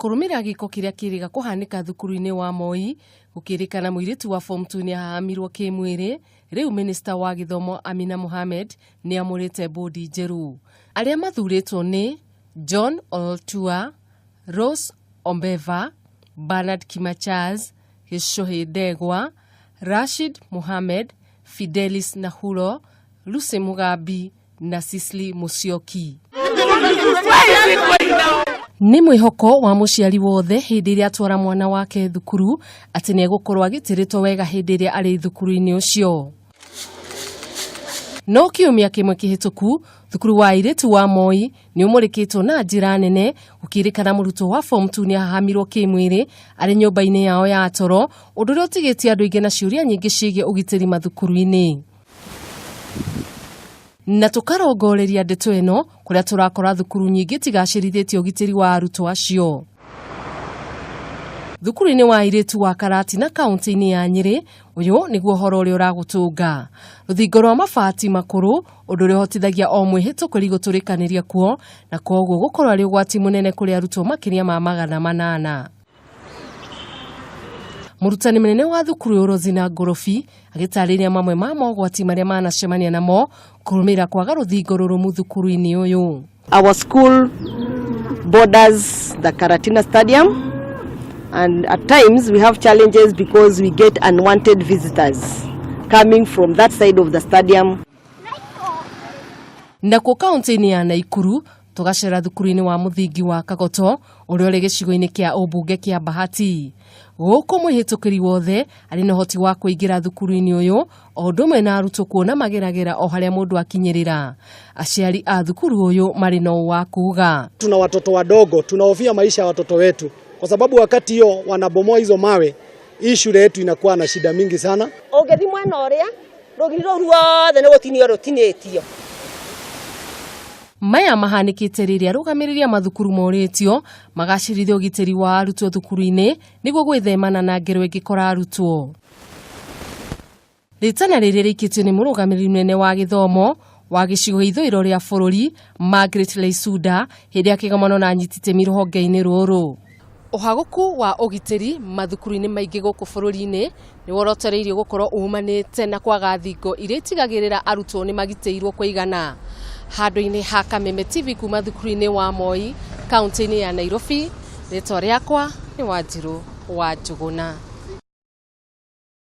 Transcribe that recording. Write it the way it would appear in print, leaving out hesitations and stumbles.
kurumira giko kiria kiriga kuhanika thukuru-ini wa Moi gukirikana muiritu wa form 2 ni ahamirwo kimwiri. Riu Minister wa Githomo Amina Mohamed ni amurite bodi njeru. Aria mathuritwo ni John Oltua, Rose Ombeva, Bernard Kimachaz, Hishohe Degwa, Rashid Mohamed, Fidelis Nahuro, Lucy Mugabi na Sisli Musyoki. Ni mwihoko wa muciari wothe hindi iria atwara mwana wake thukuru ati ni egukorwo agitiritwo wega hindi iria ari thukuru-ini ucio. No kiumia kimwe kihituku thukuru wa airitu wa Moi ni umurikitwo na njira nene gukirikana murutwo wa form 2 ni ahamirwo kimwiri ari nyumba-ini yao ya toro, undu uria utigitie andu aingi na ciuria nyingi ciigie ugitiri mathukuru-ini. Na tukarongoreria ndeto eno kuria turakora thukuru nyingi tigacirithitio ugitiri wa arutwo acio. Thukuru-ini wa airitu wa Karati na kaunti-ini ya Nyeri, uyu niguo horo uria uragutunga. Ruthingo rwa mabati makuru undu uria hotithagia o mwihitũkĩri gũtũrĩkanĩria kuo na koguo gukorwo ari ugwati munene kuri arutwo makiria ma 800. Murutani munene wa thukuru Rosina Ngorofi agitariria mamwe ma mogwati maria manacemania namo kurumira kwaga ruthingo rurumu thukuru-ini uyu. Our school borders the Karatina Stadium, and at times we have challenges because we get unwanted visitors coming from that side of the stadium. Na ku kaunti-ini ya Naikuru tugacera thukuru-ini wa muthingi wa Kagoto uria uri gicigo-ini kia ubunge kia Bahati. Guku mwihitũkĩri wothe ari na hoti wa kuingira thukuru-ini uyu o ndumwe na arutwo kuona mageragera o haria mundu akinyirira. Aciari a thukuru uyu mari no wa kuga, tuna watoto wadogo, tunahofia maisha ya watoto wetu kwa sababu wakati hiyo wanabomoa hizo mawe, hii shule yetu inakuwa na shida mingi sana. Ogethi mwana uria rugiro ruothe ni gutinio rutinitio. Maya mahanikite riria rugamirirĩa mathukuru moritio magacirithio gitiri wa arutwo thukuru-ini niguo gwithemana na ngero ingikora arutwo. Ritana riria rikitio ni murugamiriri munene wa githomo wa gicigo ithũĩro ria bũrũri Margaret Leisuda hindi ya kĩgomano na nyitite miruhonge-ini rũrũ. Uhaguku wa ugitiri mathukuru-ini maingi guku bũrũri-ini ni worotereirio gukorwo umanite na kwaga thingo iria itigagirira arutwo ni magiteirwo kuigana. Handũ-inĩ ha Kameme TV kuma thukuru-ini wa Moi, kaunti-ini ya Nairobi, rĩtwa rĩakwa ni Wanjiru wa Njuguna.